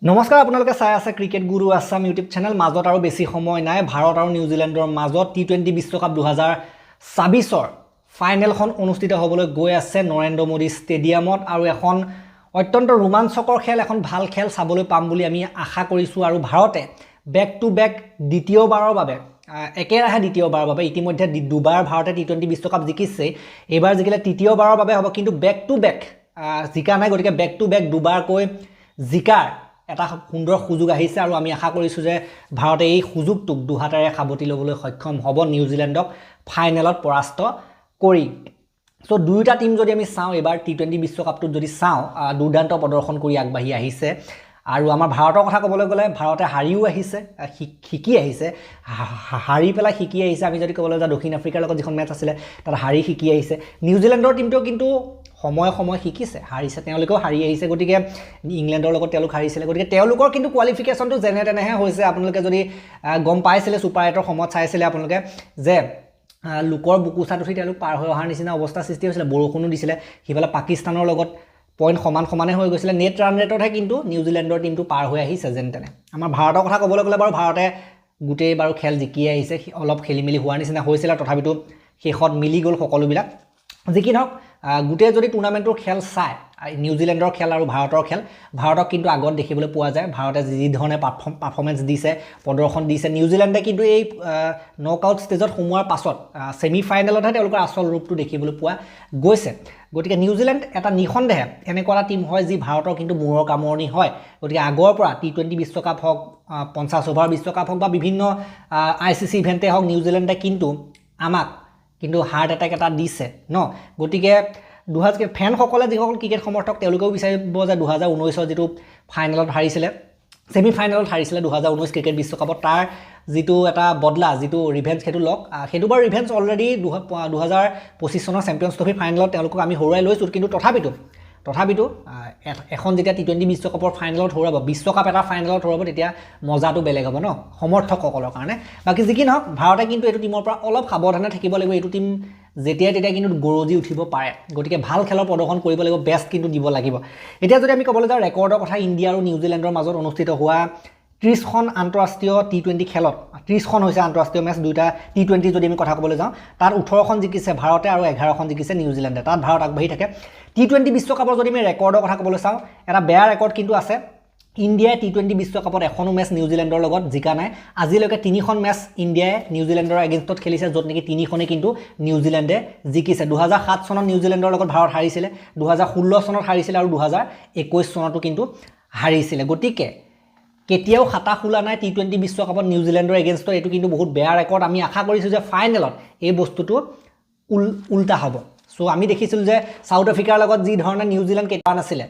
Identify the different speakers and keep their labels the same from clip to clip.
Speaker 1: নমস্কাৰ আপোনালোকে চাই আছে ক্ৰিকেট গুৰু আছাম ইউটিউব চেনেল মাজত আৰু বেছি সময় নাই ভাৰত আৰু নিউজিলেণ্ডৰ মাজত টি20 বিশ্বকাপ 2024ৰ ফাইনেলখন অনুষ্ঠিত হ'বলৈ গৈ আছে নৰেন্দ্ৰ মোদী ষ্টেডিয়ামত আৰু এখন অত্যন্ত ৰোমাঞ্চকৰ খেল এখন ভাল খেল চাবলৈ পাম বুলি আমি আশা কৰিছো আৰু ভাৰতে বেক টু বেক দ্বিতীয়বাৰৰ বাবে একেৰাহে দ্বিতীয়বাৰৰ বাবে ইতিমধ্যে দুবাৰ ভাৰতে টি20 বিশ্বকাপ জিকিছে এবাৰ জিকিলে তৃতীয়বাৰৰ বাবে হ'ব কিন্তু বেক টু বেক জিকা নাই গতিকে বেক টু বেক দুবাৰকৈ জিকাৰ এটা সুন্দৰ সুযোগ আহিছে আৰু আমি আশা কৰিছো যে ভাৰতে এই সুযোগটোক দুহাতেৰে খাবতি ল'বলৈ সক্ষম হ'ব নিউজিলেণ্ডক ফাইনেলত পৰাস্ত কৰি সো দুইটা টিম যদি আমি চাওঁ এবাৰ টি20 বিশ্বকাপটোত যদি চাওঁ দুৰ্দান্ত প্ৰদৰ্শন কৰি আগবাঢ়ি আহিছে আৰু আমাৰ ভাৰতৰ কথা ক'বলৈ গ'লে ভাৰতে হাৰিও আহিছে শিকি আহিছে হাৰি পেলাই শিকি আহিছে আমি যদি ক'বলৈ যাওঁ দক্ষিণ আফ্ৰিকাৰ লগত যিখন মেচ আছিলে তাত হাৰি শিকি আহিছে নিউজিলেণ্ডৰ টিমটো কিন্তু সময় শিকিছে হাৰিছে তেওঁলোকেও হাৰি আহিছে গতিকে ইংলেণ্ডৰ লগত তেওঁলোক হাৰিছিলে গতিকে তেওঁলোকৰ কিন্তু কোৱালিফিকেশ্যনটো যেনে তেনেহে হৈছে আপোনালোকে যদি গম পাইছিলে সুপাৰ 8ৰ সময়ত চাইছিলে আপোনালোকে যে লোকৰ বুকুচাত উঠি তেওঁলোক পাৰ হৈ অহাৰ নিচিনা অৱস্থা সৃষ্টি হৈছিলে বৰষুণো দিছিলে সিফালে পাকিস্তানৰ লগত পইণ্ট সমানে হৈ গৈছিলে নেট ৰান ৰেটতহে কিন্তু নিউজিলেণ্ডৰ টিমটো পাৰ হৈ আহিছে যেন তেনে আমাৰ ভাৰতৰ কথা ক'বলৈ গ'লে বাৰু ভাৰতে গোটেই বাৰু খেল জিকি আহিছে অলপ খেলিমেলি হোৱাৰ নিচিনা হৈছিল তথাপিতো শেষত মিলি গ'ল সকলোবিলাক যি কি নহওক গোটেই যদি টুৰ্ণামেণ্টৰ খেল চায় নিউজিলেণ্ডৰ খেল আৰু ভাৰতৰ খেল ভাৰতক কিন্তু আগত দেখিবলৈ পোৱা যায় ভাৰতে যি ধৰণে পাৰফৰ্মেঞ্চ দিছে প্ৰদৰ্শন দিছে নিউজিলেণ্ডে কিন্তু এই নকআউট ষ্টেজত সোমোৱাৰ পাছত ছেমি ফাইনেলতহে তেওঁলোকৰ আচল ৰূপটো দেখিবলৈ পোৱা গৈছে গতিকে নিউজিলেণ্ড এটা নিঃসন্দেহে এনেকুৱা এটা টিম হয় যি ভাৰতৰ কিন্তু মূৰৰ কামৰণি হয় গতিকে আগৰ পৰা টি20 বিশ্বকাপ হওক 50 অভাৰ বিশ্বকাপ হওক বা বিভিন্ন ICC ইভেণ্টে হওক নিউজিলেণ্ডে কিন্তু আমাক কিন্তু হাৰ্ট এটেক এটা দিছে ন গতিকে ফেনসকলে যিসকল ক্ৰিকেট সমৰ্থক তেওঁলোকেও বিচাৰিব যে 2019ৰ যিটো ফাইনেলত হাৰিছিলে ছেমি ফাইনেলত হাৰিছিলে 2019 ক্ৰিকেট বিশ্বকাপত তাৰ যিটো এটা বদলা যিটো ৰিভেঞ্জ সেইটো লওক সেইটো বাৰু ৰিভেঞ্জ অলৰেডি 2025 চনৰ চেম্পিয়নছ ট্ৰফি ফাইনেলত তেওঁলোকক আমি হৰুৱাই লৈছোঁ কিন্তু তথাপিতো এখন যেতিয়া টি20 বিশ্বকাপৰ ফাইনেলত হৰুৱাব বিশ্বকাপ এটা ফাইনেলত হৰুৱাব তেতিয়া মজাটো বেলেগ হ'ব ন সমৰ্থকসকলৰ কাৰণে বাকি যি কি নহওক ভাৰতে কিন্তু এইটো টিমৰ পৰা অলপ সাৱধানে থাকিব লাগিব এইটো টিম যেতিয়া তেতিয়া কিন্তু গৰজি উঠিব পাৰে গতিকে ভাল খেলৰ প্ৰদৰ্শন কৰিব লাগিব বেষ্ট কিন্তু দিব লাগিব এতিয়া যদি আমি ক'বলৈ যাওঁ ৰেকৰ্ডৰ কথা ইণ্ডিয়া আৰু নিউজিলেণ্ডৰ মাজত অনুষ্ঠিত হোৱা 30খন আন্তঃৰাষ্ট্ৰীয় টি20 খেলত 30খন হৈছে আন্তঃৰাষ্ট্ৰীয় মেচ দুটা টি20 যদি আমি কথা ক'বলৈ যাওঁ তাত 18খন জিকিছে ভাৰতে আৰু 11খন জিকিছে নিউজিলেণ্ডে তাত ভাৰত আগবাঢ়ি থাকে টি20 বিশ্বকাপৰ যদি আমি ৰেকৰ্ডৰ কথা ক'বলৈ চাওঁ এটা বেয়া ৰেকৰ্ড কিন্তু আছে ইণ্ডিয়াই টি20 বিশ্বকাপত এখনো মেচ নিউজিলেণ্ডৰ লগত জিকা নাই আজিলৈকে 3খন মেচ ইণ্ডিয়াই নিউজিলেণ্ডৰ এগেইনষ্টত খেলিছে য'ত নেকি 3খনে কিন্তু নিউজিলেণ্ডে জিকিছে 2007 চনত নিউজিলেণ্ডৰ লগত ভাৰত হাৰিছিলে 2016 চনত হাৰিছিলে আৰু 2021 চনতো কিন্তু হাৰিছিলে গতিকে কেতিয়াও খাতা খোলা নাই টি20 বিশ্বকাপত নিউজিলেণ্ডৰ এগেইনষ্টত এইটো কিন্তু বহুত বেয়া ৰেকৰ্ড আমি আশা কৰিছোঁ যে ফাইনেলত এই বস্তুটো উল্টা হ'ব সো আমি দেখিছিলোঁ যে সাউথ আফ্ৰিকাৰ লগত যি ধৰণে নিউজিলেণ্ড কেতিয়া নাছিলে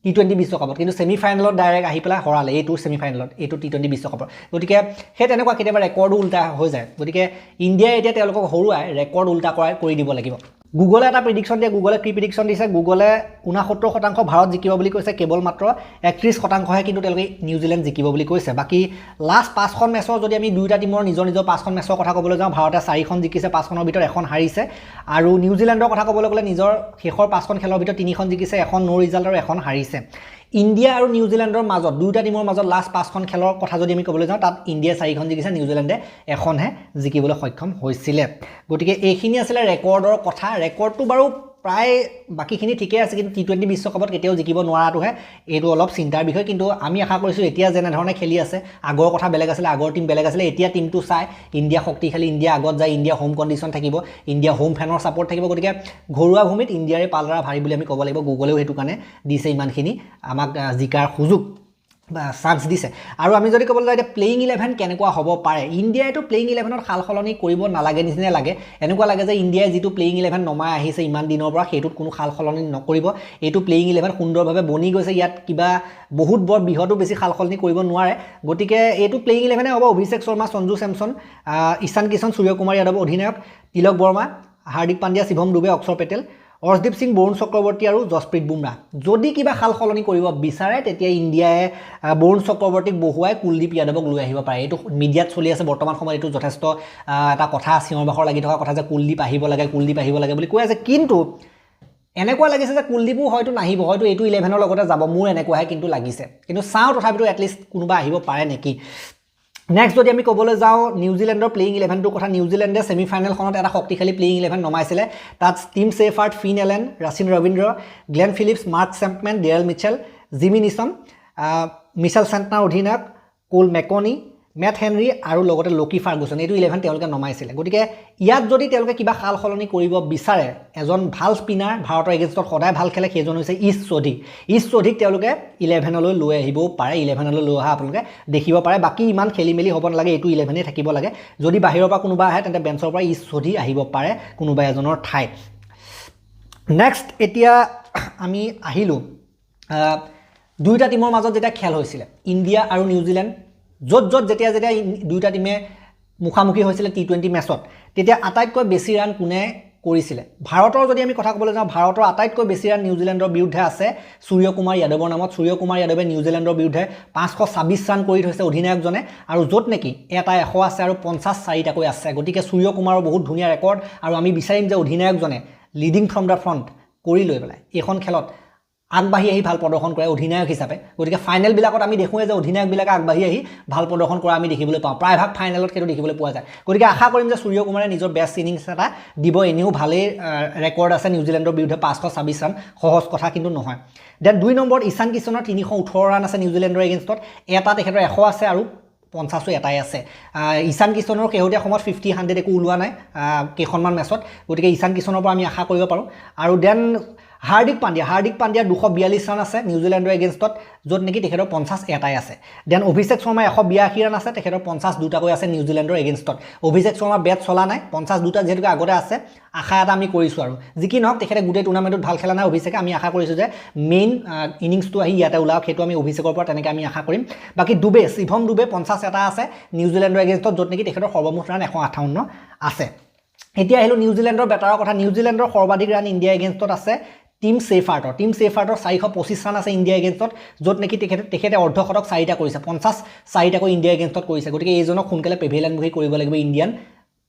Speaker 1: টি20 বিশ্বকাপত কিন্তু ছেমি ফাইনেলত ডাইৰেক্ট আহি পেলাই হৰালে এইটো ছেমি ফাইনেলত এইটো টি20 বিশ্বকাপত গতিকে সেই তেনেকুৱা কেতিয়াবা ৰেকৰ্ডো উল্টা হৈ যায় গতিকে ইণ্ডিয়াই এতিয়া তেওঁলোকক হৰুৱাই ৰেকৰ্ড উল্টা কৰি দিব লাগিব গুগলে এটা প্ৰেডিকশ্যন দিয়ে গুগলে কি প্ৰেডিকশ্যন দিছে গুগলে 69% ভাৰত জিকিব বুলি কৈছে কেৱল মাত্ৰ 31%হে কিন্তু তেওঁলোকে নিউজিলেণ্ড জিকিব বুলি কৈছে বাকি লাষ্ট 5খন মেচৰ যদি আমি দুইটা টিমৰ নিজৰ 5খন মেচৰ কথা ক'বলৈ যাওঁ ভাৰতে 4খন জিকিছে 5খনৰ ভিতৰত এখন হাৰিছে আৰু নিউজিলেণ্ডৰ কথা ক'বলৈ গ'লে নিজৰ শেষৰ 5খন খেলৰ ভিতৰত 3খন জিকিছে এখন নো ৰিজাল্ট আৰু এখন হাৰিছে ইণ্ডিয়া আৰু নিউজিলেণ্ডৰ মাজত দুইটা টিমৰ মাজত লাষ্ট 5খন খেলৰ কথা যদি আমি ক'বলৈ যাওঁ তাত ইণ্ডিয়াই 4খন জিকিছে নিউজিলেণ্ডে এখনহে জিকিবলৈ সক্ষম হৈছিলে গতিকে এইখিনি আছিলে ৰেকৰ্ডৰ কথা ৰেকৰ্ডটো বাৰু প্ৰায় বাকিখিনি ঠিকে আছে কিন্তু টি20 বিশ্বকাপত কেতিয়াও জিকিব নোৱাৰাটোহে এইটো অলপ চিন্তাৰ বিষয় কিন্তু আমি আশা কৰিছোঁ এতিয়া যেনে ধৰণে খেলি আছে আগৰ কথা বেলেগ আছিলে আগৰ টিম বেলেগ আছিলে এতিয়া টিমটো চাই ইণ্ডিয়া শক্তিশালী ইণ্ডিয়া আগত যায় ইণ্ডিয়া হোম কণ্ডিশ্যন থাকিব ইণ্ডিয়া হোম ফেনৰ ছাপৰ্ট থাকিব গতিকে ঘৰুৱা ভূমিত ইণ্ডিয়াৰে পালৰা ভাৰী বুলি আমি ক'ব লাগিব গুগলেও সেইটো কাৰণে দিছে ইমানখিনি আমাক জিকাৰ সুযোগ চান্স দিছে আৰু আমি যদি ক'বলৈ যাওঁ এতিয়া প্লেইং 11 কেনেকুৱা হ'ব পাৰে ইণ্ডিয়াইতো প্লেইং 11ত সাল সলনি কৰিব নালাগে নিচিনা লাগে এনেকুৱা লাগে যে ইণ্ডিয়াই যিটো প্লেইং 11 নমাই আহিছে ইমান দিনৰ পৰা সেইটোত কোনো সাল সলনি নকৰিব এইটো প্লেইং 11 সুন্দৰভাৱে বনি গৈছে ইয়াত কিবা বহুত বৰ বৃহতো বেছি সাল সলনি কৰিব নোৱাৰে গতিকে এইটো প্লেইং 11 হ'ব অভিষেক শৰ্মা সঞ্জু চেমছন ঈশান কিষণ সূৰ্যকুমাৰ যাদৱ অধিনায়ক তিলক বৰ্মা হাৰ্দিক পাণ্ডিয়া শিৱম দুবে অক্ষৰ পেটেল অৰ্শদীপ সিং বৰুণ চক্ৰৱৰ্তী আৰু জসপ্ৰীত বুমৰাহ যদি কিবা খাল সলনি কৰিব বিচাৰে তেতিয়া ইণ্ডিয়াই বৰুণ চক্ৰৱৰ্তীক বহুৱাই কুলদীপ যাদৱক লৈ আহিব পাৰে এইটো মিডিয়াত চলি আছে বৰ্তমান সময়ত এইটো যথেষ্ট এটা কথা চিঞৰ বাখৰ লাগি থকা কথা যে কুলদীপ আহিব লাগে বুলি কৈ আছে কিন্তু এনেকুৱা লাগিছে যে কুলদীপো হয়তো নাহিব, হয়তো এইটো 11ৰ লগতে যাব, মোৰ এনেকুৱাহে কিন্তু লাগিছে, কিন্তু চাওঁ তথাপিতো এটলিষ্ট কোনোবা আহিব পাৰে নেকি। নেক্সট যদি আমি ক'বলৈ যাওঁ নিউজিলেণ্ডৰ প্লেয়িং 11টোৰ কথা, নিউজিলেণ্ডে ছেমিফাইনেলখনত এটা শক্তিশালী প্লেয়িং 11 নমাইছিলে। তাত Tim Seifert, Finn Allen, Rachin Ravindra, Glenn Phillips, Mark Chapman, Daryl Mitchell, Jimmy Neesham, Mitchell Santner অধিনায়ক, কোল মেকনি, মেট হেনৰী আৰু লগতে লকি ফাৰ্গুছন, এইটো 11 তেওঁলোকে নমাইছিলে। গতিকে ইয়াত যদি তেওঁলোকে কিবা সাল সলনি কৰিব বিচাৰে, এজন ভাল স্পিনাৰ ভাৰতৰ এগেইনষ্টত সদায় ভাল খেলে, সেইজন হৈছে ইছ চৌধুৰী। ইছ চৌধুৰীক তেওঁলোকে 11লৈ লৈ আহিবও পাৰে, 11লৈ লৈ অহা আপোনালোকে দেখিব পাৰে। বাকী ইমান খেলি মেলি হ'ব নালাগে, এইটো 11এই থাকিব লাগে। যদি বাহিৰৰ পৰা কোনোবা আহে তেন্তে বেঞ্চৰ পৰা ইছ চৌধুৰী আহিব পাৰে কোনোবা এজনৰ ঠাইত। নেক্সট এতিয়া আমি আহিলোঁ দুয়োটা টিমৰ মাজত যেতিয়া খেল হৈছিলে, ইণ্ডিয়া আৰু নিউজিলেণ্ড, য'ত যেতিয়া দুয়োটা টিমে মুখামুখি হৈছিলে T20 মেচত, তেতিয়া আটাইতকৈ বেছি ৰান কোনে কৰিছিলে? ভাৰতৰ যদি আমি কথা ক'বলৈ যাওঁ, ভাৰতৰ আটাইতকৈ বেছি ৰান নিউজিলেণ্ডৰ বিৰুদ্ধে আছে সূৰ্য কুমাৰ যাদৱৰ নামত। সূৰ্য কুমাৰ যাদৱে নিউজিলেণ্ডৰ বিৰুদ্ধে 526 ৰান কৰি থৈছে অধিনায়কজনে, আৰু য'ত নেকি এটা 100 আছে আৰু 54টাকৈ আছে। গতিকে সূৰ্য কুমাৰৰ বহুত ধুনীয়া ৰেকৰ্ড, আৰু আমি বিচাৰিম যে অধিনায়কজনে লিডিং ফ্ৰম দ্য ফ্ৰণ্ট কৰি লৈ পেলাই এইখন খেলত আগবাঢ়ি আহি ভাল প্ৰদৰ্শন কৰে অধিনায়ক হিচাপে। গতিকে ফাইনেলবিলাকত আমি দেখোঁৱে যে অধিনায়কবিলাকে আগবাঢ়ি আহি ভাল প্ৰদৰ্শন কৰা আমি দেখিবলৈ পাওঁ, প্ৰায়ভাগ ফাইনেলত সেইটো দেখিবলৈ পোৱা যায়। গতিকে আশা কৰিম যে সূৰ্য কুমাৰে নিজৰ বেষ্ট ইনিংছ এটা দিব। এনেও ভালেই ৰেকৰ্ড আছে নিউজিলেণ্ডৰ বিৰুদ্ধে 526 ৰান, সহজ কথা কিন্তু নহয়। দেন 2 নম্বৰত ঈশান কিষণৰ 318 ৰান আছে নিউজিলেণ্ডৰ এগেইনষ্টত, এটা তেখেতৰ 100 আছে আৰু 50 এটাই আছে। ঈশান কিষণৰ শেহতীয়া সময়ত 50-100 একো ওলোৱা নাই কেইখনমান মেচত, গতিকে ঈশান কিষণৰ পৰা আমি আশা কৰিব পাৰোঁ। আৰু দেন হাৰ্দিক পাণ্ডিয়াৰ 242 ৰান আছে নিউজিলেণ্ডৰ এগেইনষ্টত, য'ত নেকি তেখেতৰ 50 এটাই আছে। দেন অভিষেক শৰ্মা 182 ৰান আছে, তেখেতৰ 52টাকৈ আছে নিউজিলেণ্ডৰ এগেইনষ্টত। অভিষেক শৰ্মা বেট চলা নাই, 52টা যিহেতুকে আগতে আছে, আশা এটা আমি কৰিছোঁ। আৰু যি কি নহওক তেখেতে গোটেই টুৰ্ণামেণ্টত ভাল খেলা নাই অভিষেকে, আমি আশা কৰিছোঁ যে মেইন ইনিংছটো আহি ইয়াতে ওলাওক, সেইটো আমি অভিষেকৰ পৰা তেনেকৈ আমি আশা কৰিম। বাকী শিৱম ডুবে 50 এটা আছে নিউজিলেণ্ডৰ এগেইনষ্টত, য'ত নেকি তেখেতৰ সৰ্বমুঠ ৰান 158 আছে। এতিয়া আহিলোঁ নিউজিলেণ্ডৰ বেটাৰৰ কথা। নিউজিলেণ্ডৰ সৰ্বাধিক ৰান ইণ্ডিয়া এগেইনষ্টত আছে টিম ছেফাৰ্টৰ 425 ৰান আছে ইণ্ডিয়া এগেইনষ্টত, য'ত নেকি তেখেতে অৰ্ধশতক 4টা কৰিছে, 54টাকৈ ইণ্ডিয়া এগেইনষ্টত কৰিছে। গতিকে এইজনক সোনকালে পেভিলিয়নমুখী কৰিব লাগিব ইণ্ডিয়ান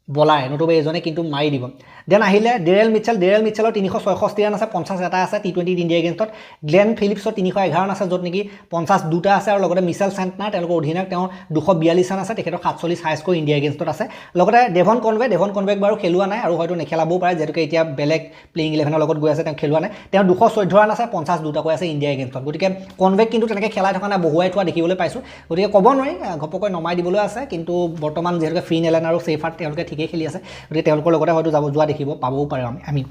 Speaker 1: বলাৰে, নতুবা এইজনে কিন্তু মাৰি দিব। দেন আহিলে ডেৰেল মিচেলৰ 366 ৰান আছে, 50 এটা আছে T20 ইণ্ডিয়া এগেইনষ্টত। গ্লেন ফিলিপছৰ 311 ৰান আছে, য'ত নেকি 52টা আছে, আৰু লগতে মিচেল চেণ্টনাৰ তেওঁলোকৰ অধিনায়ক, তেওঁৰ 242 ৰান আছে, তেখেতৰ 47 হাইস্কৰ ইণ্ডিয়া এগেইনষ্টত আছে। লগতে ডেভন কনৱেক বাৰু খেলোৱা নাই আৰু হয়তো নেখেলাবও পাৰে, যিহেতুকে এতিয়া বেলেগ প্লেয়িং 11ৰ লগত গৈ আছে, তেওঁ খেলোৱা নাই। তেওঁ 214 ৰান আছে, 52টাকৈ আছে ইণ্ডিয়া এগেইনষ্টত। গতিকে কনৱেক কিন্তু তেনেকৈ খেলাই থকা নাই, বহুৱাই থোৱা দেখিবলৈ পাইছোঁ। গতিকে ক'ব নোৱাৰি ঘপকৈ নমাই দিবলৈ আছে, কিন্তু বৰ্তমান যিহেতুকে ফিন এলেন আৰু ছেফাৰ্ট তেওঁলোকে ঠিকেই খেলি আছে, গতিকে তেওঁলোকৰ লগতে হয়তো যোৱা দেখিব পাবও পাৰে আমি।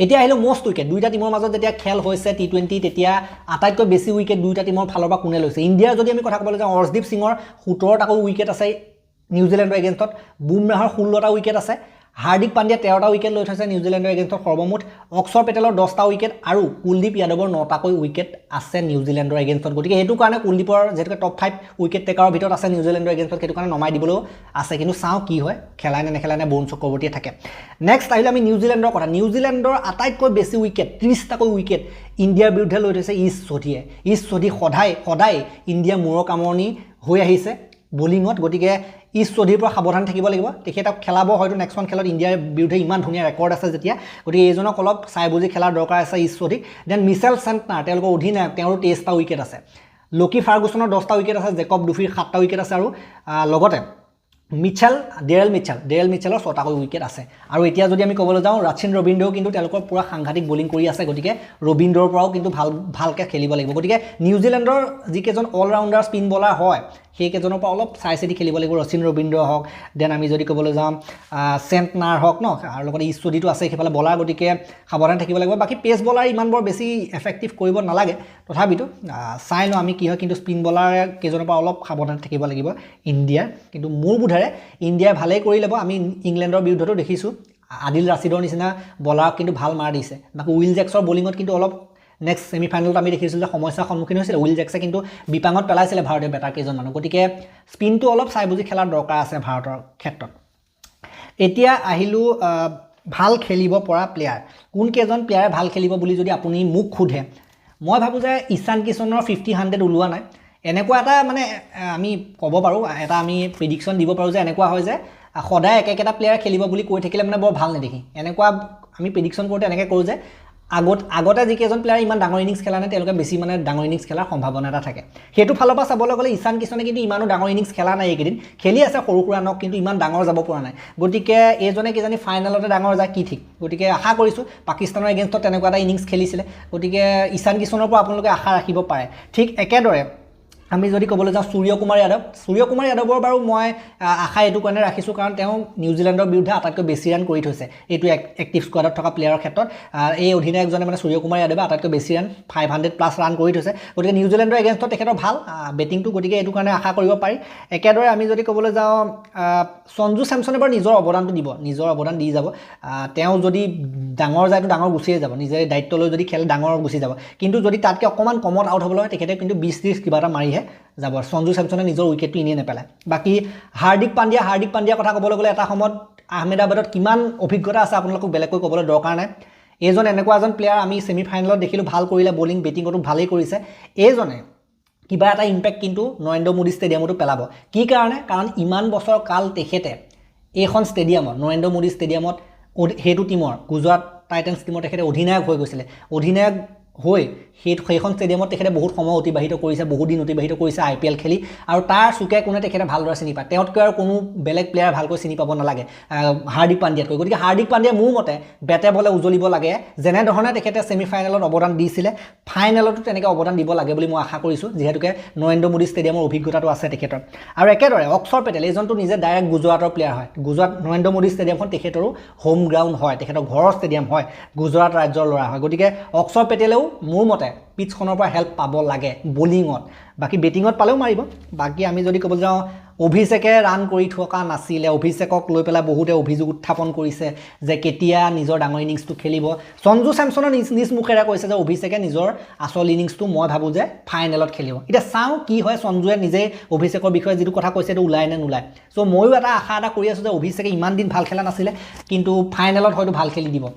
Speaker 1: এতিয়া আহিলোঁ মষ্ট উইকেট। দুয়োটা টিমৰ মাজত যেতিয়া খেল হৈছে T20, তেতিয়া আটাইতকৈ বেছি উইকেট দুয়োটা টিমৰ ফালৰ পৰা কোনে লৈছে? ইণ্ডিয়াৰ যদি আমি কথা ক'বলৈ যাওঁ, অৰ্শদীপ সিঙৰ 17টাকৈ উইকেট আছে নিউজিলেণ্ডৰ এগেইনষ্টত, বুমৰাহৰ 16টা উইকেট আছে, হাৰ্দিক পাণ্ডিয়া 13টা উইকেট লৈ থৈছে নিউজিলেণ্ডৰ এগেইনষ্টত সৰ্বমুঠ, অক্ষৰ পেটেলৰ 10টা উইকেট আৰু কুলদীপ যাদৱৰ 9টাকৈ উইকেট আছে নিউজিলেণ্ডৰ এগেইনষ্টত। গতিকে সেইটো কাৰণে কুলদীপৰ যিহেতুকে টপ 5 উইকেট টেকাৰৰ ভিতৰত আছে নিউজিলেণ্ডৰ এগেইনষ্টত, সেইটো কাৰণে নমাই দিবলৈও আছে, কিন্তু চাওঁ কি হয়, খেলাই নে নেখেলাই নে বৰুণ চক্ৰৱৰ্তীয়ে থাকে। নেক্সট আহিলে আমি নিউজিলেণ্ডৰ কথা। নিউজিলেণ্ডৰ আটাইতকৈ বেছি উইকেট 30টাকৈ উইকেট ইণ্ডিয়াৰ বিৰুদ্ধে লৈ থৈছে ইছ চৌধুৰীয়ে। ইছ চৌধুৰী সদায় ইণ্ডিয়াৰ মূৰৰ কামৰণি হৈ আহিছে বলিঙত, গতিকে ইছ চৌধুৰীৰ পৰা সাৱধান থাকিব লাগিব। তেখেতক খেলাব হয়তো নেক্সটখন খেলত ইণ্ডিয়াৰ বিৰুদ্ধে ইমান ধুনীয়া ৰেকৰ্ড আছে যেতিয়া, গতিকে এইজনক অলপ চাই বুজি খেলাৰ দৰকাৰ আছে ইছ চৌধুৰীক। দেন মিচেল চেণ্টনাৰ তেওঁলোকৰ অধিনায়ক, তেওঁৰো 23টা উইকেট আছে। লকি ফাৰ্গুছনৰ 10টা উইকেট আছে, জেকব ডুফিৰ 7টা উইকেট আছে, আৰু লগতে ডেৰেল মিচেলৰ 6টাকৈ উইকেট আছে। আৰু এতিয়া যদি আমি ক'বলৈ যাওঁ, ৰাচিন ৰবীন্দ্ৰও কিন্তু তেওঁলোকৰ পূৰা সাংঘাতিক বলিং কৰি আছে, গতিকে ৰবীন্দ্ৰৰ পৰাও কিন্তু ভালকৈ খেলিব লাগিব। গতিকে নিউজিলেণ্ডৰ যিকেইজন অলৰাউণ্ডাৰ স্পিন বলাৰ হয়, সেইকেইজনৰ পৰা অলপ চাই চিতি খেলিব লাগিব। ৰচিন ৰবীন্দ্ৰ হওক, দেন আমি যদি ক'বলৈ যাওঁ চেণ্টনাৰ হওক ন, আৰু লগতে ইছ চৌধুৰীটো আছে সেইফালে বলাৰ, গতিকে সাৱধান থাকিব লাগিব। বাকী পেচ বলাৰ ইমান বৰ বেছি এফেক্টিভ কৰিব নালাগে, তথাপিতো চাই লওঁ আমি কি হয়, কিন্তু স্পিন বলাৰ কেইজনৰ পৰা অলপ সাৱধান থাকিব লাগিব ইণ্ডিয়াৰ। কিন্তু মোৰ বোধেৰে ইণ্ডিয়াই ভালেই কৰি ল'ব। আমি ইংলেণ্ডৰ বিৰুদ্ধতো দেখিছোঁ আদিল ৰাছিদৰ নিচিনা বলাৰক কিন্তু ভাল মাৰ দিছে। বাকী উইল জেক্সৰ বলিঙত কিন্তু অলপ নেক্সট ছেমিফাইনেলত আমি দেখিছিলোঁ যে সমস্যাৰ সন্মুখীন হৈছিলে, উইল জেক্সে কিন্তু বিপাঙত পেলাইছিলে ভাৰতীয় বেটাৰ কেইজনমানক। গতিকে স্পিনটো অলপ চাই বুজি খেলাৰ দৰকাৰ আছে ভাৰতৰ ক্ষেত্ৰত। এতিয়া আহিলোঁ ভাল খেলিব পৰা প্লেয়াৰ। কোনকেইজন প্লেয়াৰে ভাল খেলিব বুলি যদি আপুনি মোক সোধে, মই ভাবোঁ যে ঈশান কিষণৰ 50-100 ওলোৱা নাই। এনেকুৱা এটা মানে আমি ক'ব পাৰোঁ, এটা আমি প্ৰিডিকশ্যন দিব পাৰোঁ যে এনেকুৱা হয় যে সদায় একেটা প্লেয়াৰ খেলিব বুলি কৈ থাকিলে মানে বৰ ভাল নেদেখি। এনেকুৱা আমি প্ৰিডিকশ্যন কৰোঁতে এনেকৈ কৰোঁ যে আগতে যিকেইজন প্লেয়াৰ ইমান ডাঙৰ ইনিংছ খেলা নাই তেওঁলোকে বেছি মানে ডাঙৰ ইনিংছ খেলাৰ সম্ভাৱনা এটা থাকে সেইটো ফালৰ পৰা চাবলৈ গ'লে ঈশান কিষণে কিন্তু ইমানো ডাঙৰ ইনিংছ খেলা নাই এইকেইদিন খেলি আছে সৰু সুৰা নক কিন্তু ইমান ডাঙৰ যাব পৰা নাই গতিকে এইজনে কিজানি ফাইনেলতে ডাঙৰ যায় কি ঠিক গতিকে আশা কৰিছোঁ পাকিস্তানৰ এগেইনষ্টত তেনেকুৱা এটা ইনিংছ খেলিছিলে গতিকে ঈশান কিষণৰ পৰা আপোনালোকে আশা ৰাখিব পাৰে ঠিক একেদৰে আমি যদি ক'বলৈ যাওঁ সূৰ্য কুমাৰ যাদৱৰ বাৰু মই আশা এইটো কাৰণে ৰাখিছোঁ কাৰণ তেওঁ নিউজিলেণ্ডৰ বিৰুদ্ধে আটাইতকৈ বেছি ৰান কৰি থৈছে এইটো এক্টিভ স্কোৱাডত থকা প্লেয়াৰৰ ক্ষেত্ৰত এই অধিনায়কজনে মানে সূৰ্য কুমাৰ যাদৱে আটাইতকৈ বেছি ৰান 500+ ৰান কৰি থৈছে গতিকে নিউজিলেণ্ডৰ এগেইনষ্টত তেখেতৰ ভাল বেটিংটো গতিকে এইটো কাৰণে আশা কৰিব পাৰি একেদৰে আমি যদি ক'বলৈ যাওঁ সঞ্জু চেমছনে বাৰু নিজৰ অৱদান দি যাব তেওঁ যদি ডাঙৰ যায়তো ডাঙৰ গুচিয়ে যাব নিজে দায়িত্ব লৈ যদি খেলে ডাঙৰ গুচি যাব কিন্তু যদি তাতকৈ অকণমান কমত আউট হ'বলৈ হয় তেখেতে কিন্তু 20-30 কিবা এটা মাৰিহে যাব সঞ্জু চেমছনে নিজৰ উইকেটটো এনেই নেপেলায় বাকী হাৰ্দিক পাণ্ডিয়াৰ কথা ক'বলৈ গ'লে এটা সময়ত আহমেদাবাদত কিমান অভিজ্ঞতা আছে আপোনালোকক বেলেগকৈ ক'বলৈ দৰকাৰ নাই এইজন এনেকুৱা এজন প্লেয়াৰ আমি ছেমি ফাইনেলত দেখিলোঁ ভাল কৰিলে বলিং বেটিঙতো ভালেই কৰিছে এইজনে কিবা এটা ইম্পেক্ট কিন্তু নৰেন্দ্ৰ মোদী ষ্টেডিয়ামতো পেলাব কি কাৰণে কাৰণ ইমান বছৰ কাল তেখেতে এইখন ষ্টেডিয়ামত নৰেন্দ্ৰ মোদী ষ্টেডিয়ামত সেইটো টিমৰ গুজৰাট টাইটেন্স টিমৰ তেখেতে অধিনায়ক হৈ গৈছিলে অধিনায়ক হৈ সেইখন ষ্টেডিয়ামত তেখেতে বহুত সময় অতিবাহিত কৰিছে বহুত দিন অতিবাহিত কৰিছে IPL খেলি আৰু তাৰ চুকে কোনে তেখেতে ভালদৰে চিনি পায় তেওঁতকৈ আৰু কোনো বেলেগ প্লেয়াৰ ভালকৈ চিনি পাব নালাগে হাৰ্দিক পাণ্ডিয়াতকৈ গতিকে হাৰ্দিক পাণ্ডিয়া মোৰ মতে বেটে বলে উজলিব লাগে যেনেধৰণে তেখেতে ছেমি ফাইনেলত অৱদান দিছিলে ফাইনেলতো তেনেকৈ অৱদান দিব লাগে বুলি মই আশা কৰিছোঁ যিহেতুকে নৰেন্দ্ৰ মোদী ষ্টেডিয়ামৰ অভিজ্ঞতাটো আছে তেখেতৰ আৰু একেদৰে অক্ষৰ পেটেল এইজনটো নিজে ডাইৰেক্ট গুজৰাটৰ প্লেয়াৰ হয় গুজৰাট নৰেন্দ্ৰ মোদী ষ্টেডিয়ামখন তেখেতৰো হোম গ্ৰাউণ্ড হয় তেখেতৰ ঘৰৰ ষ্টেডিয়াম হয় গুজৰাট ৰাজ্যৰ ল'ৰা হয় গতিকে অক্ষৰ পেটেলেও মোৰ মতে পিচখনৰ পৰা হেল্প পাব লাগে বলিঙত বাকী বেটিঙত পালেও মাৰিব বাকী আমি যদি ক'ব যাওঁ অভিষেকে ৰান কৰি থকা নাছিলে অভিষেকক লৈ পেলাই বহুতে অভিযোগ উত্থাপন কৰিছে যে কেতিয়া নিজৰ ডাঙৰ ইনিংছটো খেলিব সঞ্জু চেমছনে নিজ মুখেৰে কৈছে যে অভিষেকে নিজৰ আচল ইনিংছটো মই ভাবোঁ যে ফাইনেলত খেলিব এতিয়া চাওঁ কি হয় সঞ্জুৱে নিজে অভিষেকৰ বিষয়ে যিটো কথা কৈছে এইটো ওলাই নে নোলায় চ' ময়ো এটা আশা এটা কৰি আছোঁ যে অভিষেকে ইমান দিন ভাল খেলা নাছিলে কিন্তু ফাইনেলত হয়তো ভাল খেলি দিব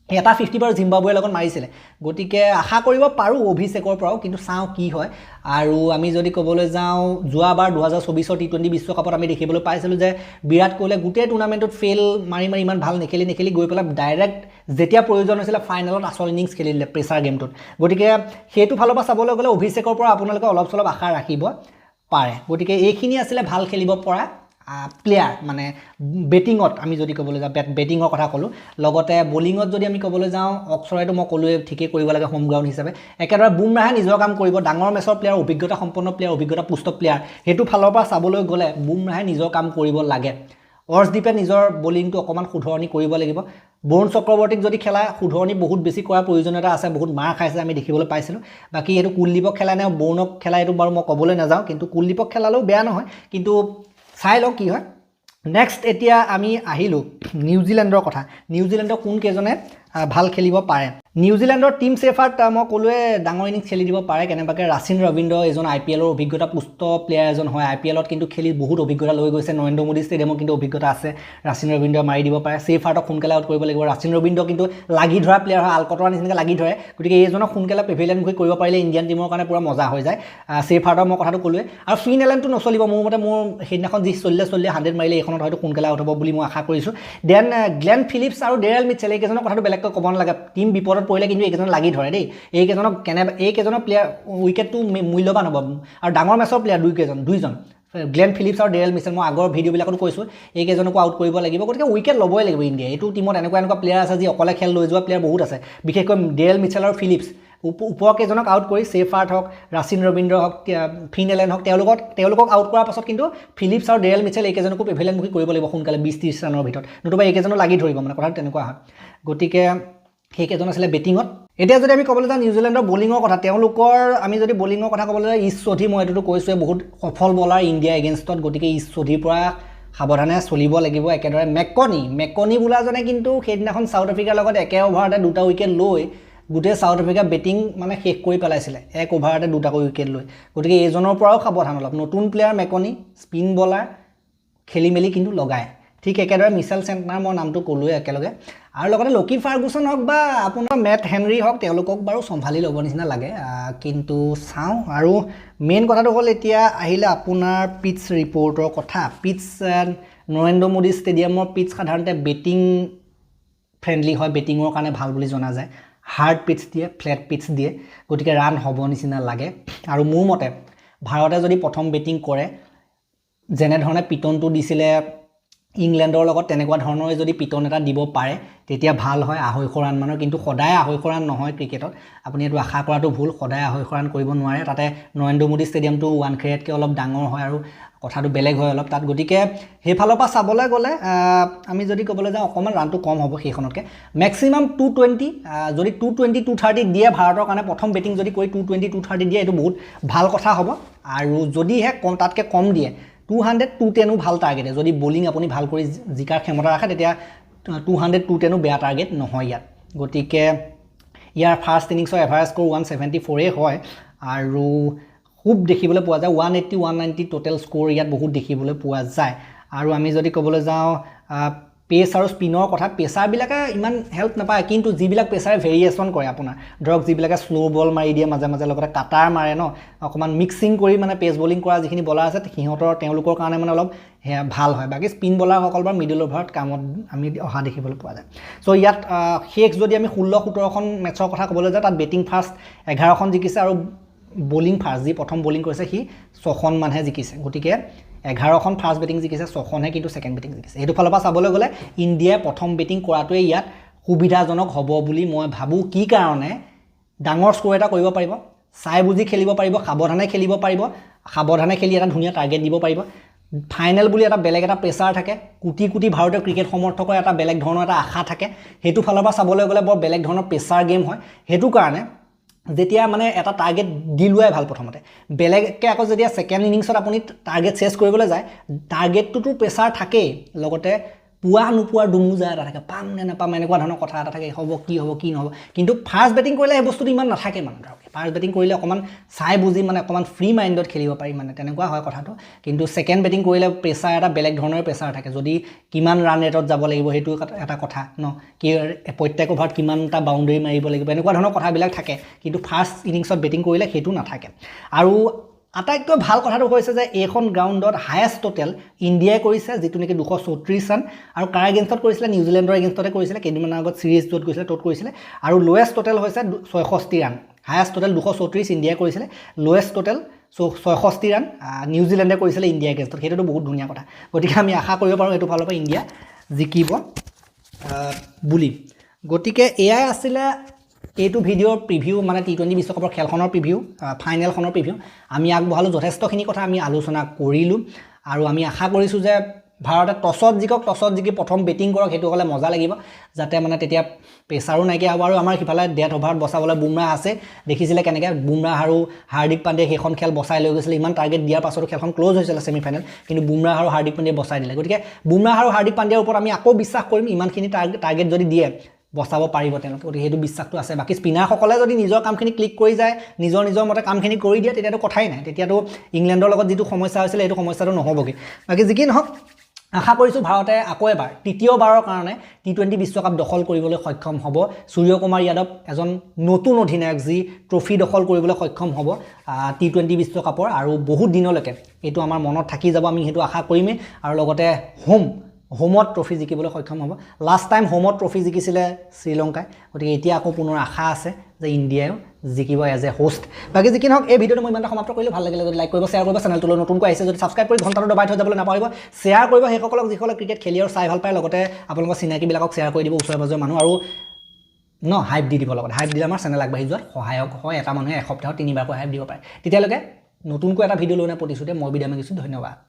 Speaker 1: এটা 50 বাৰু জিম্বাবুৱেৰ লগত মাৰিছিলে গতিকে আশা কৰিব পাৰোঁ অভিষেকৰ পৰাও কিন্তু চাওঁ কি হয় আৰু আমি যদি ক'বলৈ যাওঁ যোৱাবাৰ 2024 T20 বিশ্বকাপত আমি দেখিবলৈ পাইছিলোঁ যে বিৰাট কোহলিয়ে গোটেই টুৰ্ণামেণ্টত ফেইল মাৰি ইমান ভাল নেখেলি গৈ পেলাই ডাইৰেক্ট যেতিয়া প্ৰয়োজন হৈছিলে ফাইনেলত আচল ইনিংছ খেলিলে প্ৰেছাৰ গেমটোত গতিকে সেইটো ফালৰ পৰা চাবলৈ গ'লে অভিষেকৰ পৰা আপোনালোকে অলপ চলপ আশা ৰাখিব পাৰে গতিকে এইখিনি আছিলে ভাল খেলিব পৰা প্লেয়াৰ মানে বেটিঙত আমি যদি ক'বলৈ যাওঁ বেটিঙৰ কথা ক'লোঁ লগতে বলিঙত যদি আমি ক'বলৈ যাওঁ অক্ষৰেটো মই ক'লোৱে ঠিকেই কৰিব লাগে হোম গ্ৰাউণ্ড হিচাপে একেদৰে বুমৰাহে নিজৰ কাম কৰিব ডাঙৰ মেচৰ প্লেয়াৰ অভিজ্ঞতা সম্পন্ন প্লেয়াৰ অভিজ্ঞতা পুষ্ট প্লেয়াৰ সেইটো ফালৰ পৰা চাবলৈ গ'লে বুমৰাহে নিজৰ কাম কৰিব লাগে অৰ্শদীপে নিজৰ বলিংটো অকণমান শুধৰণি কৰিব লাগিব বৰুণ চক্ৰৱৰ্তীক যদি খেলা শুধৰণি বহুত বেছি কৰাৰ প্ৰয়োজনীয়তা আছে বহুত মাৰ খাইছে আমি দেখিবলৈ পাইছিলোঁ বাকী এইটো কুলদীপক খেলা নে বৰুণক খেলা এইটো বাৰু মই ক'বলৈ নাযাওঁ কিন্তু কুলদীপক খেলালেও বেয়া নহয় কিন্তু চাই লওঁ কি হয় নেক্সট এতিয়া আমি আহিলোঁ নিউজিলেণ্ডৰ কথা নিউজিলেণ্ডৰ কোনকেইজনে ভাল খেলিব পাৰে নিউজিলেণ্ডৰ টিম শেফাৰ্ড মই ক'লোৱে ডাঙৰ ইনিংছ খেলি দিব পাৰে কেনেবাকৈ ৰাচিন ৰবীন্দ্ৰ এজন IPLৰ অভিজ্ঞতা পুষ্ট প্লেয়াৰ এজন হয় IPLত কিন্তু খেলি বহুত অভিজ্ঞতা লৈ গৈছে নৰেন্দ্ৰ মোদী ষ্টেডিয়ামত কিন্তু অভিজ্ঞতা আছে ৰাচিন ৰবীন্দ্ৰ মাৰি দিব পাৰে শেফাৰ্ডক সোনকালে আউট কৰিব লাগিব ৰাচিন ৰবীন্দ্ৰ কিন্তু লাগি ধৰা প্লেয়াৰ হয় আলকটৰা নিচিনাকৈ লাগি ধৰে গতিকে এইজনক সোনকালে পেভিলিয়ন গৈ কৰিব পাৰিলে ইণ্ডিয়ান টিমৰ কাৰণে পূৰা মজা হৈ যায় শেফাৰ্ডৰ মই কথাটো ক'লোৱে আৰু ফিন এলেনটো নচলিব মোৰ মতে মোৰ সেইদিনাখন যি চলিলে 100 মাৰিলে এইখনত হয়তো সোনকালে আউট হ'ব বুলি মই আশা কৰিছোঁ দেন গ্লেন ফিলিপছ আৰু ডেৰেল মিটচেল এইকেইজনৰ কথাটো বেলেগকৈ ক'ব নালাগে টিম বিপদত পৰিলে কিন্তু এইকেইজন লাগি ধৰে দেই এইকেইজনৰ প্লেয়াৰ উইকেটটো মূল্যৱান হ'ব আৰু ডাঙৰ মেচৰ প্লেয়াৰ দুইজন গ্লেন ফিলিপছ আৰু ডেৰেল মিচেল মই আগৰ ভিডিঅ'বিলাকতো কৈছোঁ এইকেইজনকো আউট কৰিব লাগিব গতিকে উইকেট ল'বই লাগিব ইণ্ডিয়া এইটো টিমত এনেকুৱা প্লেয়াৰ আছে যি অকলে খেল লৈ যোৱা প্লেয়াৰ বহুত আছে বিশেষকৈ ডেৰেল মিচেল আৰু ফিলিপছ উপকেইজনক আউট কৰি শেফাৰ্ড হওক ৰাচিন ৰবীন্দ্ৰ হওক ফিন এলেন হওক তেওঁলোকক আউট কৰাৰ পাছত কিন্তু ফিলিপছ আৰু ডেৰেল মিচেল এইকেইজনকো পেভিলিয়নমুখী কৰিব লাগিব সোনকালে 20-30 ৰানৰ ভিতৰত নতুবা এইকেইজনো লাগি ধৰিব মানে কথাটো তেনেকুৱা হয় গতিকে সেইকেইজন আছিলে বেটিঙত এতিয়া যদি আমি ক'বলৈ যাওঁ নিউজিলেণ্ডৰ বলিঙৰ কথা তেওঁলোকৰ আমি যদি বলিঙৰ কথা ক'বলৈ যাওঁ ইছ চৌধুৰী মই এইটোতো কৈছোঁৱে বহুত সফল বলাৰ ইণ্ডিয়া এগেইনষ্টত গতিকে ইছ চৌধুৰীৰ পৰা সাৱধানে চলিব লাগিব একেদৰে মেকনি বোলাজনে কিন্তু সেইদিনাখন চাউথ আফ্ৰিকাৰ লগত একে অভাৰতে 2টা উইকেট লৈ গোটেই চাউথ আফ্ৰিকা বেটিং মানে শেষ কৰি পেলাইছিলে এক অভাৰতে 2টাকৈ উইকেট লৈ গতিকে এইজনৰ পৰাও সাৱধান অলপ নতুন প্লেয়াৰ মেকনি স্পিন বলাৰ খেলি মেলি কিন্তু লগায় ঠিক একেদৰে মিচেল চেণ্টনাৰ মই নামটো ক'লোৱে একেলগে আৰু লগতে লকি ফাৰ্গুছন হওক বা আপোনাৰ মেট হেনৰি হওক তেওঁলোকক বাৰু চম্ভালি ল'ব নিচিনা লাগে কিন্তু চাওঁ আৰু মেইন কথাটো হ'ল এতিয়া আহিলে আপোনাৰ পিটছ ৰিপৰ্টৰ কথা পিটছ নৰেন্দ্ৰ মোদী ষ্টেডিয়ামৰ পিটছ সাধাৰণতে বেটিং ফ্ৰেণ্ডলি হয় বেটিঙৰ কাৰণে ভাল বুলি জনা যায় হাৰ্ড পিটছ দিয়ে, ফ্লেট পিটছ দিয়ে, গতিকে ৰান হ'ব নিচিনা লাগে। আৰু মোৰ মতে ভাৰতে যদি প্ৰথম বেটিং কৰে যেনেধৰণে পিটনটো দিছিলে ইংলেণ্ডৰ লগত তেনেকুৱা ধৰণৰ যদি পিটন এটা দিব পাৰে তেতিয়া ভাল হয় 250 ৰান মানৰ। কিন্তু সদায় 250 ৰান নহয় ক্ৰিকেটত, আপুনি এইটো আশা কৰাটো ভুল। সদায় 250 ৰান কৰিব নোৱাৰে, তাতে নৰেন্দ্ৰ মোদী ষ্টেডিয়ামটো ৱানখেড়েতকৈ অলপ ডাঙৰ হয় আৰু কথাটো বেলেগ হয় অলপ তাত। গতিকে সেইফালৰ পৰা চাবলৈ গ'লে আমি যদি ক'বলৈ যাওঁ অকণমান ৰানটো কম হ'ব সেইখনতকৈ। মেক্সিমাম 220, যদি 220 230 দিয়ে ভাৰতৰ কাৰণে প্ৰথম বেটিং যদি কৰি 220 230 দিয়ে এইটো বহুত ভাল কথা হ'ব। আৰু যদিহে তাতকৈ কম দিয়ে 200 210ও ভাল টাৰ্গেটে, যদি বলিং আপুনি ভাল কৰি জিকাৰ ক্ষমতা ৰাখে তেতিয়া 200 210ও বেয়া টাৰ্গেট নহয় ইয়াত। গতিকে ইয়াৰ ফাৰ্ষ্ট ইনিংছৰ এভাৰেজ স্ক'ৰ 174 হয় আৰু খুব দেখিবলৈ পোৱা যায় 180 190 টোটেল স্ক'ৰ ইয়াত বহুত দেখিবলৈ পোৱা যায়। আৰু আমি যদি ক'বলৈ যাওঁ পেচ আৰু স্পিনৰ কথা, পেচাৰবিলাকে ইমান হেল্প নাপায়, কিন্তু যিবিলাক পেচাৰে ভেৰিয়েশ্যন কৰে আপোনাৰ ধৰক যিবিলাকে শ্ল' বল মাৰি দিয়ে মাজে মাজে লগতে কাটাৰ মাৰে ন, অকণমান মিক্সিং কৰি মানে পেচ বলিং কৰা যিখিনি বলাৰ আছে তেওঁলোকৰ কাৰণে মানে অলপ ভাল হয়। বাকী স্পিন বলাৰসকল বা মিডল অভাৰত কামত আমি অহা দেখিবলৈ পোৱা যায়। চ' ইয়াত শেষ যদি আমি 16-17খন মেটছৰ কথা ক'বলৈ যাওঁ তাত বেটিং ফাৰ্ষ্ট 11খন জিকিছে আৰু বলিং ফাৰ্ষ্ট যি প্ৰথম বলিং কৰিছে সি 6খন মানহে জিকিছে। গতিকে 11খন ফাৰ্ষ্ট বেটিং জিকিছে, 6খনহে কিন্তু ছেকেণ্ড বেটিং জিকিছে। সেইটো ফালৰ পৰা চাবলৈ গ'লে ইণ্ডিয়াই প্ৰথম বেটিং কৰাটোৱে ইয়াত সুবিধাজনক হ'ব বুলি মই ভাবোঁ। কি কাৰণে ডাঙৰ স্ক'ৰ এটা কৰিব পাৰিব, চাই বুজি খেলিব পাৰিব, সাৱধানে খেলিব পাৰিব, সাৱধানে খেলি এটা ধুনীয়া টাৰ্গেট দিব পাৰিব। ফাইনেল বুলি এটা বেলেগ এটা প্ৰেছাৰ থাকে, কোটি কোটি ভাৰতীয় ক্ৰিকেট সমৰ্থকৰ এটা বেলেগ ধৰণৰ এটা আশা থাকে। সেইটো ফালৰ পৰা চাবলৈ গ'লে বৰ বেলেগ ধৰণৰ প্ৰেছাৰ গেম হয়। সেইটো কাৰণে যেতিয়া মানে এটা টাৰ্গেট দি লোৱাই ভাল প্ৰথমতে, বেলেগকৈ আকৌ যেতিয়া ছেকেণ্ড ইনিংছত আপুনি টাৰ্গেট চেছ কৰিবলৈ যায় টাৰ্গেটটোতো প্ৰেছাৰ থাকেই, লগতে পোৱা নোপোৱাৰ দুমোজা এটা থাকে, পাম নে নাপাম এনেকুৱা ধৰণৰ কথা এটা থাকে, হ'ব কি নহ'ব। কিন্তু ফাৰ্ষ্ট বেটিং কৰিলে সেই বস্তুটো ইমান নাথাকে মানে ধৰক ফাৰ্ষ্ট বেটিং কৰিলে অকণমান চাই বুজি মানে অকণমান ফ্ৰী মাইণ্ডত খেলিব পাৰি মানে তেনেকুৱা হয় কথাটো। কিন্তু ছেকেণ্ড বেটিং কৰিলে প্ৰেছাৰ এটা বেলেগ ধৰণৰ প্ৰেছাৰ থাকে, যদি কিমান ৰান ৰেটত যাব লাগিব সেইটো এটা কথা ন, কি প্ৰত্যেক অভাৰত কিমানটা বাউণ্ডেৰী মাৰিব লাগিব এনেকুৱা ধৰণৰ কথাবিলাক থাকে। কিন্তু ফাৰ্ষ্ট ইনিংছত বেটিং কৰিলে সেইটো নাথাকে। আৰু আটাইতকৈ ভাল কথাটো হৈছে যে এইখন গ্ৰাউণ্ডত হায়েষ্ট টোটেল ইণ্ডিয়াই কৰিছে, যিটো নেকি 234 ৰান, আৰু কাৰ এগেইনষ্টত কৰিছিলে নিউজিলেণ্ডৰ এগেইনষ্টতে কৰিছিলে, কেইদিনমানৰ আগত ছিৰিজ য'ত গৈছিলে ত'ত কৰিছিলে। আৰু লোৱেষ্ট টোটেল হৈছে 66 ৰান, হায়েষ্ট টোটেল 234 ইণ্ডিয়াই কৰিছিলে, লোৱেষ্ট টোটেল 66 ৰান নিউজিলেণ্ডে কৰিছিলে ইণ্ডিয়া এগেইনষ্টত। সেইটোতো বহুত ধুনীয়া কথা। গতিকে আমি আশা কৰিব পাৰোঁ এইটো ফালৰ পৰা ইণ্ডিয়া জিকিব বুলি। গতিকে এয়াই আছিলে এইটো ভিডিঅ'ৰ প্ৰিভিউ, মানে T20 বিশ্বকাপৰ খেলখনৰ প্ৰিভিউ, ফাইনেলখনৰ প্ৰিভিউ। আমি আগবঢ়ালোঁ, যথেষ্টখিনি কথা আমি আলোচনা কৰিলোঁ আৰু আমি আশা কৰিছোঁ যে ভাৰতে টছত জিকি প্ৰথম বেটিং কৰক, সেইটো হ'লে মজা লাগিব, যাতে মানে তেতিয়া প্ৰেছাৰো নাইকিয়া হ'ব। আৰু আমাৰ সিফালে ডেথ অভাৰত বচাবলৈ বুমৰাহ আছে, দেখিছিলে কেনেকৈ বুমৰাহ আৰু হাৰ্দিক পাণ্ডেয়ে সেইখন খেল বচাই লৈ গৈছিলে। ইমান টাৰ্গেট দিয়াৰ পাছতো খেলখন ক্ল'জ হৈছিলে ছেমিফাইনেল, কিন্তু বুমৰাহ আৰু হাৰ্দিক পাণ্ডেয়ে বচাই দিলে। গতিকে বুমৰাহ আৰু হাৰ্দিক পাণ্ডেৰ ওপৰত আমি আকৌ বিশ্বাস কৰিম, ইমানখিনি টাৰ্গেট যদি দিয়ে বচাব পাৰিব তেওঁলোকে, গতিকে সেইটো বিশ্বাসটো আছে। বাকী স্পিনাৰসকলে যদি নিজৰ কামখিনি ক্লিক কৰি যায়, নিজৰ মতে কামখিনি কৰি দিয়ে, তেতিয়াতো কথাই নাই, তেতিয়াতো ইংলেণ্ডৰ লগত যিটো সমস্যা হৈছিলে সেইটো সমস্যাটো নহ'বগৈ। বাকী যি কি নহওক আশা কৰিছোঁ ভাৰতে আকৌ এবাৰ তৃতীয়বাৰৰ কাৰণে T20 বিশ্বকাপ দখল কৰিবলৈ সক্ষম হ'ব। সূৰ্যকুমাৰ যাদৱ এজন নতুন অধিনায়ক যি ট্ৰফি দখল কৰিবলৈ সক্ষম হ'ব T20 বিশ্বকাপৰ, আৰু বহুত দিনলৈকে এইটো আমাৰ মনত থাকি যাব, আমি সেইটো আশা কৰিমেই। আৰু লগতে হোমত ট্ৰফি জিকিবলৈ সক্ষম হ'ব। লাষ্ট টাইম হোমত ট্ৰফি জিকিছিলে শ্ৰীলংকাই, গতিকে এতিয়া আকৌ পুনৰ আশা আছে যে ইণ্ডিয়াও জিকিব এজ এ হোষ্ট। বাকী যি কি নহওক এই ভিডিঅ'টো মই ইমানটা সমাপ্ত কৰিলোঁ। ভাল লাগিলে যদি লাইক কৰিব, শ্বেয়াৰ কৰিব, চেনেলটোলৈ নতুনকৈ আহিছে যদি ছাবস্ক্ৰাইব কৰি ঘণ্টাটো দবাই থৈ যাবলৈ নাপাহৰিব। শ্বেয়াৰ কৰিব সেইসকলক যিসকলে ক্ৰিকেট খেলি আৰু চাই ভাল পায়, লগতে আপোনালোকৰ চিনাকিবিলাকক শ্বেয়াৰ কৰি দিব, ওচৰে পাজৰে মানুহ, আৰু হাইপ দি দিব লগত। হাইপ দিলে আমাৰ চেনেল আগবাঢ়ি যোৱাত সহায়ক হয়। এটা মানুহে এসপ্তাহত 3বাৰকৈ হাইপ দিব পাৰে। তেতিয়ালৈকে নতুনকৈ এটা ভিডিঅ' লৈ প্ৰতিশ্ৰুতি মই বিদায় মাগিছোঁ। ধন্যবাদ।